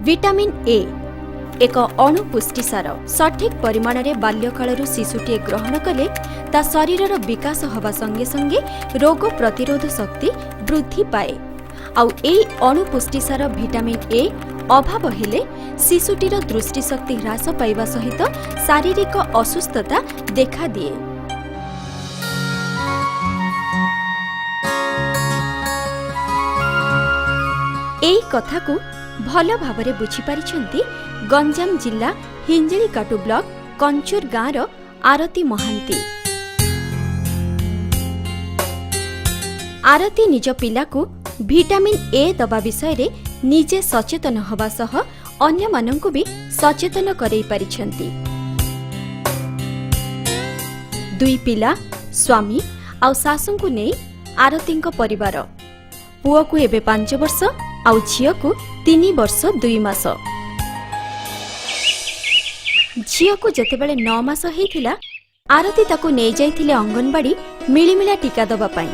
Vitamin A एक अणुपुष्टिसार सठिक परिमाण में बाल्यकालू शिशुटीए ग्रहण कले ता शरीर विकास हवा संगे संगे रोग प्रतिरोध शक्ति वृद्धि पाए। आउ एई अणुपुष्टिसार विटामिन ए अभाव हेले शिशुटीर दृष्टिशक्ति ह्रास पाइबा सहित शारीरिक असुस्थता देखा दिए। एई कथा को भल भावरे बुझी पारिछंती गंजाम जिला हिंजिलीकाटु ब्लॉक कंचूर गाँवर आरती महांती। आरती निज पिला को विटामिन ए दबा विषय रे निजे सचेतन हवा सह अन्य मानंकु भी सचेतन करई पारिछंती। दुई पिला स्वामी आउ सासुंकु नै आरती परिवार पुओ को एबे 5 वर्ष आउ झियो को 3 वर्ष 2 मास। झियो को जेतेबेले 9 मास हेइथिला आरती ताको नै जाइथिले अंगनबाड़ी मिलिमिला टीका दबा पाई।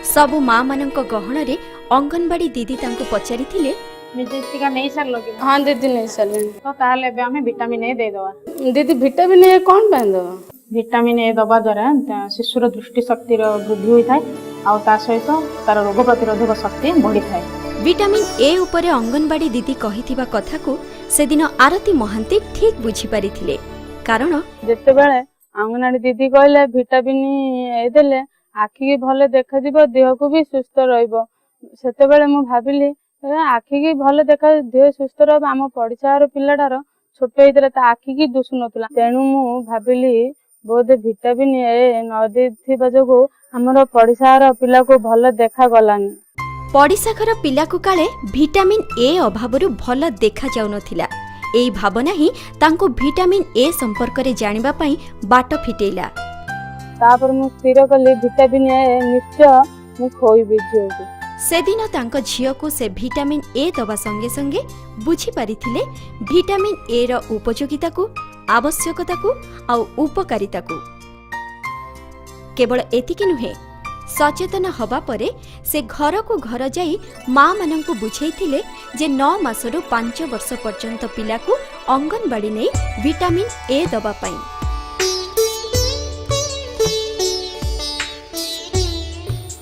सबु माँ मानक गहण रे अंगनबाड़ी दीदी तांको पचारिथिले टीका नहीं सार लगे। हाँ दीदी नहीं सारे तो ताले बे हमें विटामिन ए दे दवा। दीदी विटामिन ए कौन पाइन दवा? विटामिन ए दबा द्वारा शिशुर दृष्टि शक्ति वृद्धि होता है और ता सहित तार रोग प्रतिरोधक शक्ति बढ़ी थाए। विटामिन ए उपरे अंगनबाड़ी दीदी कहिथिबा कथा को सेदिन आरती महांती ठीक बुझी पारिथिले। कारण जेते बेले अंगनबाड़ी दीदी कहले विटामिन ए देले आखि की भले देखा दिबो देह को भी सुस्थ रहइबो। सेते बेले मु भाबिली आखि की भले देखा देह सुस्थ रहबो। आम पड़िसार पिलाटार छोट हेइतले ता आखि की दुसु नथुला। तेनु मु भाबिली बोधे विटामिन ए न देथिबा जोगु हमर पड़िसार पिला को भले देखा गलानी। पड़िसा घर पिला को काले विटामिन ए अभावरु भल देखा जाउ नथिला। एई भावना ही तांको विटामिन ए संपर्क रे जानिबा पई बाट फिटेला। तापर मु स्थिर कली विटामिन ए निश्चय मु खोइबि झियो को। सेदिन तांको झियो को से विटामिन ए दबा संगे संगे बुझी पारिथिले विटामिन ए रो उपयोगिता को, आवश्यकता को आउ उपकारिता को। केवल एतिकी नुहे, सचेतन हवा परे से घर को घर जाई माँ मानंकु बुझेइथिले जे 9 मासरु 5 वर्ष पर्यंत पिला को अंगनबाड़ी नै विटामिन ए दबा पाई।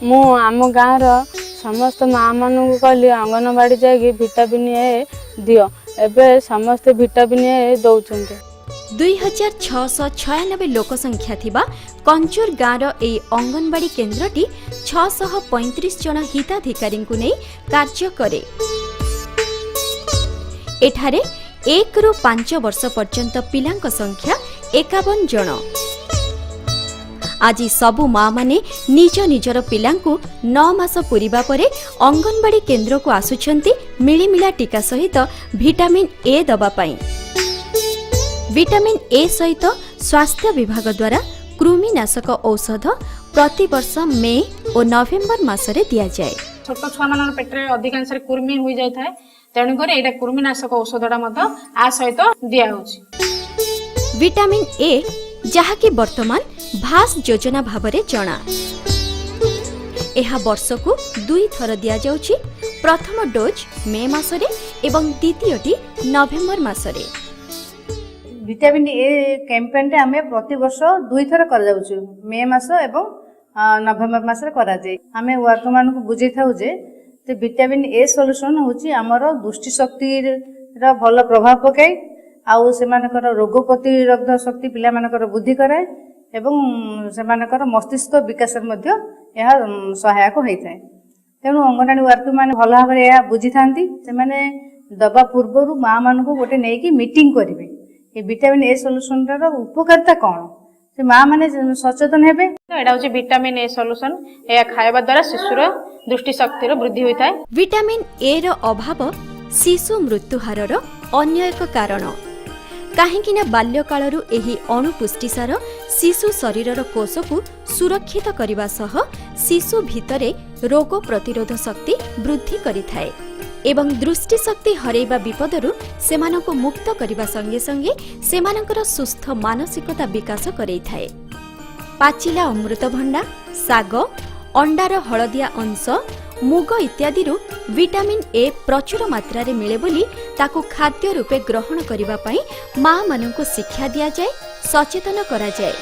मु आम गाँव समस्त माँ मानू कहली अंगनबाड़ी जाइए विटामिन ए दियो। एबे समस्त विटामिन ए दौचंते। 2696 लोक संख्या थिबा कंचूर गाँवर ए अंगनबाड़ी केन्द्रटी 635 जन हिताधिकारी को नै कार्य करे। एठारे 1 रु 5 वर्ष पर्यंत पिलांक संख्या 51 जन। आज सबु माँ माने निज निजर पिलांकु 9 मास पूरिबा परे अंगनबाड़ी केन्द्र को आसुछंती मिलिमिला टीका सहित विटामिन ए दबा पाई। विटामिन ए सहित स्वास्थ्य विभाग द्वारा कृमिनाशक औषध प्रति वर्ष मे और नवेम्बर मासरे दिया जाए। छोट छुआ मान पेटे अधिकांश कृमि हो जाए थाए, तेणुकर एटा कृमिनाशक औषधटा मत आ सहित दिया होछि। विटामिन ए जहाँकि वर्तमान भास योजना भावरे जना। एहा वर्ष को 2 थर दिया जाउछि। प्रथम डोज मे मासरे एवं द्वितीयटी नवेम्बर मासरे। विटामिन ए कैंपेन रे हमें प्रति वर्ष 2 थर कर जाउछु। मे मास एवं नवेम्बर मासरे करा जाय। हमें वर्तमान को बुझै थाउ जे विटामिन ए सॉल्यूशन होछि हमर दृष्टि शक्ति रा भल प्रभाव पकाय आउ सेमानकर रोग प्रतिरोधक शक्ति पिला मानकर वृद्धि कराए एवं सेमानकर मस्तिष्क विकास मध्य यह सहायक होइथाय। तेणु अंगनवाड़ी वर्कर माने भल भाव यह बुझी थांती। सेमाने दबा पूर्व माँ मान को गोटे नहीं कि मीटिंग करेंगे ये विटामिन ए सॉल्यूशन रा उपकारिता कौन से माँ माने सचेतन हेबे। एटा होछि विटामिन ए सॉल्यूशन। या खाଇବା द्वारा शिशुर दृष्टि शक्ति वृद्धि होइथाय। विटामिन ए रो अभाव शिशु मृत्यु हारर अन्य एक कारण। काहेकिना बाल्यकालरू एही अणुपुष्टिसार शिशु शरीरर कोष को सुरक्षित करने सह शिशु भितरे रोग प्रतिरोध शक्ति वृद्धि करिथाए एवं दृष्टि शक्ति हरेबा विपदरू सेमानंको मुक्त करने संगे संगे सेमानंकर सुस्थ मानसिकता विकास करैथाए। पाचिला अमृतभंडा, साग, अंडार हलदिया अंश ମୁଗ ଇତ୍ୟାଦିରୁ ଭିଟାମିନ୍ ଏ ପ୍ରଚୁର ମାତ୍ରାରେ ମିଳେ ବୋଲି ତାକୁ ଖାଦ୍ୟ ରୂପେ ଗ୍ରହଣ କରିବା ପାଇଁ ମାମାନଙ୍କୁ ଶିକ୍ଷା ଦିଆଯାଏ, ସଚେତନ କରାଯାଏ,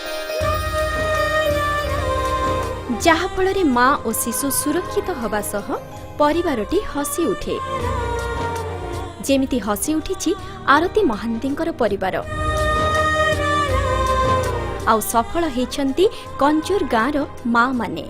ଯାହାଫଳରେ ମା ଓ ଶିଶୁ ସୁରକ୍ଷିତ ହେବା ସହ ପରିବାରଟି ହସି ଉଠେ, ଯେମିତି ହସି ଉଠିଛି ଆରତୀ ମହାନ୍ତିଙ୍କର ପରିବାର। ଆଉ ସଫଳ ହୋଇଛନ୍ତି କଞ୍ଜୁର ଗାଁର ମା ମାନେ।